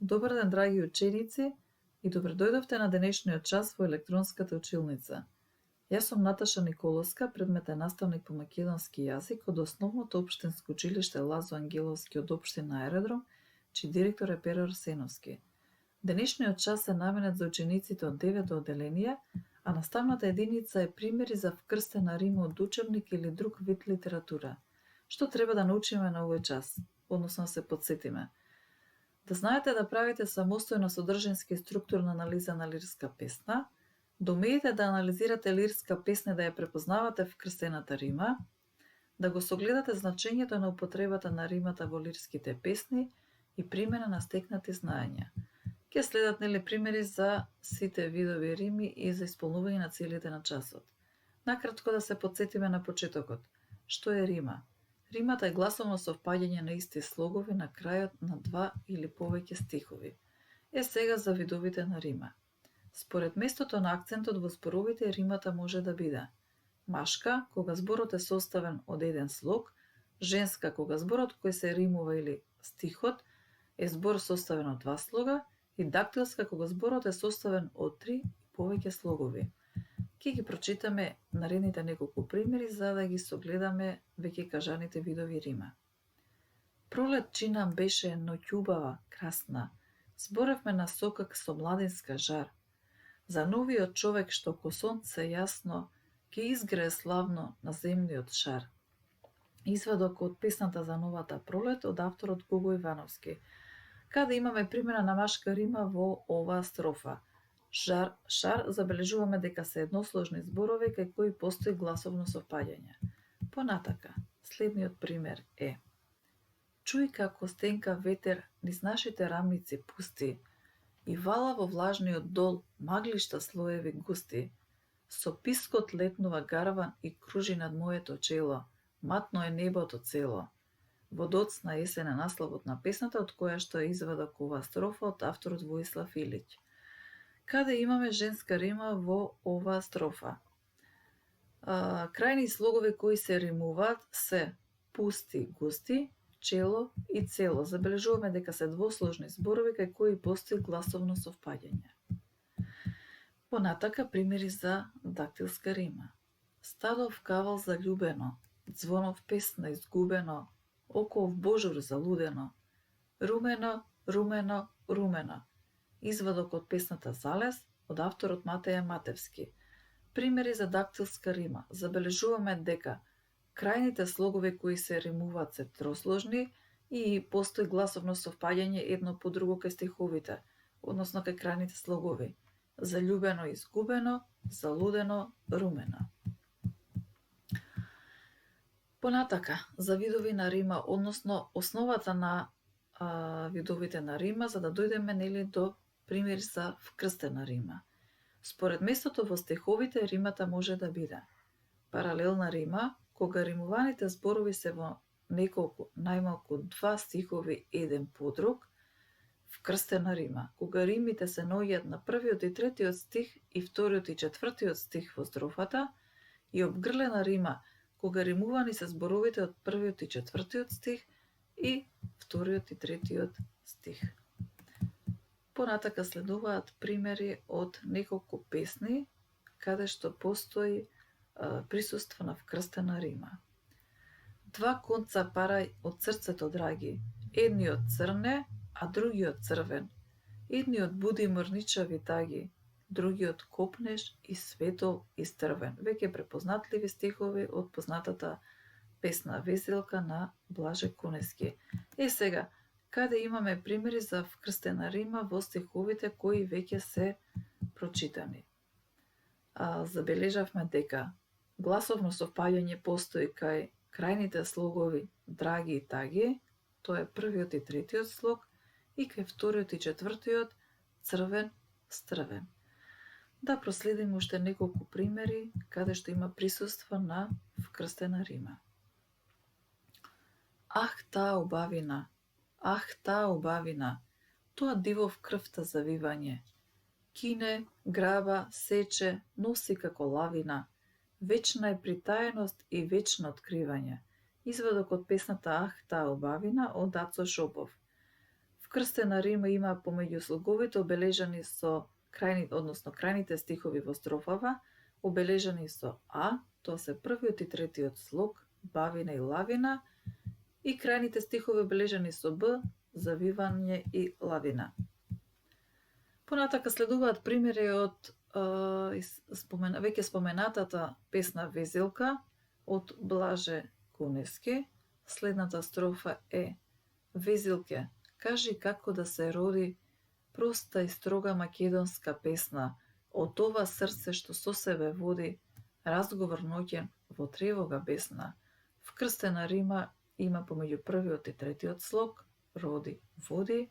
Добар ден, драги ученици, и добре дојдовте на денешниот час во електронската училница. Јас сум Наташа Николовска, предметен наставник по македонски јазик од Основното општинско училиште Лазо Ангеловски од општина Аеродром, чиј директор е Пера Арсеновски. Денешниот час е наменет за учениците од 9 одделение, а наставната единица е примери за вкрстена рима од учебник или друг вид литература. Што треба да научиме на овој час, односно да се подсетиме? Да знаете да правите самостојна содржинска и структурна анализа на лирска песна, да умеете да анализирате лирска песна и да ја препознавате вкрстената рима, да го согледате значењето на употребата на римата во лирските песни и примена на стекнати знаења. Ќе следат примери за сите видови рими и за исполнување на целите на часот. Накратко да се подсетиме на почетокот. Што е рима? Римата е гласовно совпаѓање на исти слогови на крајот на два или повеќе стихови. Сега за видовите на рима. Според местото на акцентот во зборовите, римата може да биде машка, кога зборот е составен од еден слог, женска, кога зборот кој се римува или стихот е збор составен од два слога, и дактилска, кога зборот е составен од три и повеќе слогови. Ќе ги прочитаме наредните неколку примери за да ги согледаме веќе кажаните видови рима. Пролет чинам беше ноќубава, красна. Зборевме на сокак со младинска жар. За новиот човек што ко сонце јасно ќе изгрее славно на земниот шар. Извадок од песната за новата пролет од авторот Гого Ивановски, каде имаме примера на машка рима во оваа строфа. Жар, шар, забележуваме дека се едносложни зборови кај кои постои гласовно совпаѓање. Понатака, следниот пример е: чуј како стенка ветер низ нашите рамници пусти и вала во влажниот дол маглишта слоеви густи. Со пискот летнува гарван и кружи над моето чело, матно е небото цело. Во доцна есен е насловот на песната, од која што е извадок ова строфа од авторот Воислав Илиќ. Каде имаме женска рима во оваа строфа? Крајни слогови кои се римуваат се пусти, густи, чело и цело. Забележуваме дека се двосложни зборови кај кои постои гласовно совпаѓање. Понатака примери за дактилска рима. Стадов кавал заљубено, звонов песна изгубено, оков божур залудено, румено, румено, румено. Извадок од песната Залез од авторот Матеја Матевски. Примери за дактилска рима. Забележуваме дека крајните слогови кои се римуваат се тросложни и постои гласовно совпаѓање едно по друго кај стиховите, односно кај крајните слогови. Заљубено, изгубено, залудено, румено. Понатака, за видови на рима, односно основата на видовите на рима, за да дојдеме до примери за вкрстена рима. Според местото во стиховите, римата може да биде паралелна рима, кога римуваните зборови се во неколку, најмалку два стихови еден по друг, вкрстена рима, кога римите се наоѓаат на првиот и третиот стих и вториот и четвртиот стих во строфата, и обгрлена рима, кога римувани се зборовите од првиот и четвртиот стих и вториот и третиот стих. Понатака следуваат примери од неколку песни каде што постои присуство на вкрстена рима. Два конца парај од срцето драги, едниот црне, а другиот црвен. Едниот буди мрничави таги, другиот копнеш и светол истрвен. Веќе препознатливи стихови од познатата песна Веселка на Блаже Кунески. Сега, каде имаме примери за вкрстена рима во стиховите кои веќе се прочитани. Забележавме дека гласовно совпаѓање постои кај крајните слогови драги и таги, тоа е првиот и третиот слог, и кај вториот и четвртиот црвен, стрвен. Да проследиме уште неколку примери каде што има присуство на вкрстена рима. Ах, таа убавина, тоа дивов крвта завивање. Кине, граба, сече, носи како лавина. Вечна е притаеност и вечно откривање. Извадок од песната Ах, таа убавина од Ацо Шопов. Вкрстена рима има помеѓу слоговите обележани со крајните стихови во строфава, обележани со А, тоа се првиот и третиот слог, бавина и лавина, и крајните стихови обележани со Б, завивање и лавина. Понатака следуваат примери од веќе споменатата песна Везелка од Блаже Куневски. Следната строфа е: Везилке, кажи како да се роди проста и строга македонска песна од ова срце што со себе води разговор ноќен во тревога бесна. Вкрстена рима има помеѓу првиот и третиот слог, роди, води,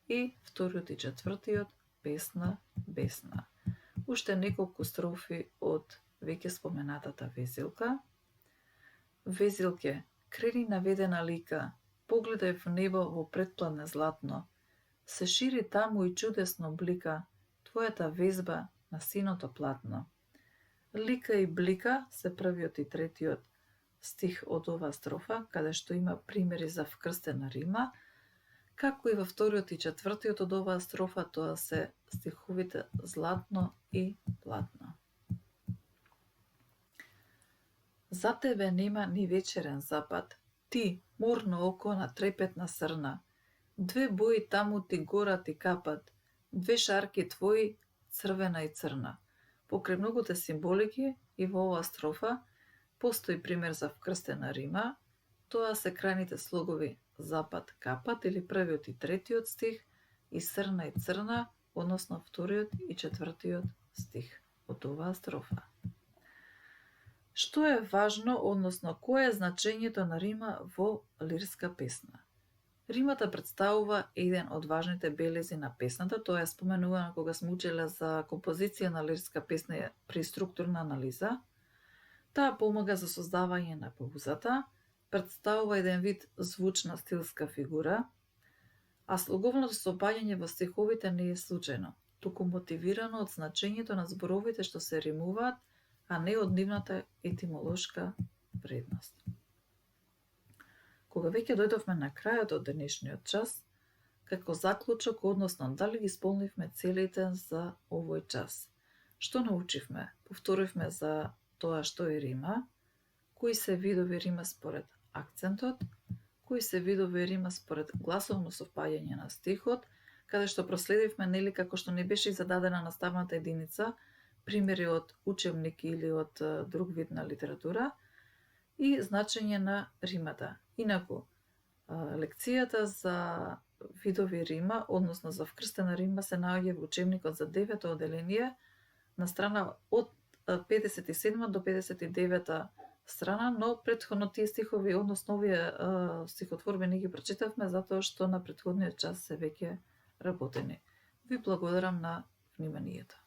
и вториот и четвртиот, песна, бесна. Уште неколку строфи од веќе споменатата Везилка. Везилке, крени наведена лика, погледај в небо во предпладне златно, се шири таму и чудесно блика твојата везба на синото платно. Лика и блика се првиот и третиот стих од оваа строфа, каде што има примери за вкрстена рима, како и во вториот и четвртиот од оваа строфа, тоа се стиховите златно и платно. За тебе нема ни вечерен запад, ти, морно око на трепетна срна, две бои таму ти горат и капат, две шарки твои, црвена и црна. Покрај многуте символики и во оваа строфа постои пример за вкрстена рима, тоа се крајните слогови запад, капат или првиот и третиот стих, и срна и црна, односно вториот и четвртиот стих од оваа строфа. Што е важно, односно кое е значењето на рима во лирска песна? Римата представува еден од важните белези на песната, тоа е споменувано кога сме учеле за композиција на лирска песна при структурна анализа. Таа помага за создавање на паузата, представува еден вид звучна стилска фигура, а слоговното соопаѓање во стиховите не е случајно, туку мотивирано од значењето на зборовите што се римуваат, а не од нивната етимолошка вредност. Кога веќе дојдовме на крајот од денешниот час, како заклучок, односно дали ги исполнивме целите за овој час? Што научивме? Повторивме за тоа што е рима, кои се видови рима според акцентот, кои се видови рима според гласовно совпаѓање на стихот, каде што проследивме нели како што не беше зададена наставната единица, примери од учебник или од друг вид на литература, и значење на римата. Инаку, лекцијата за видови рима, односно за вкрстена рима, се наоѓа во учебникот за 9-то одделение на страна од 57 до 59 страна, но претходно тие стихови, односно овие стихотворби не ги прочитавме затоа што на претходниот час се веќе работени. Ви благодарам на вниманието.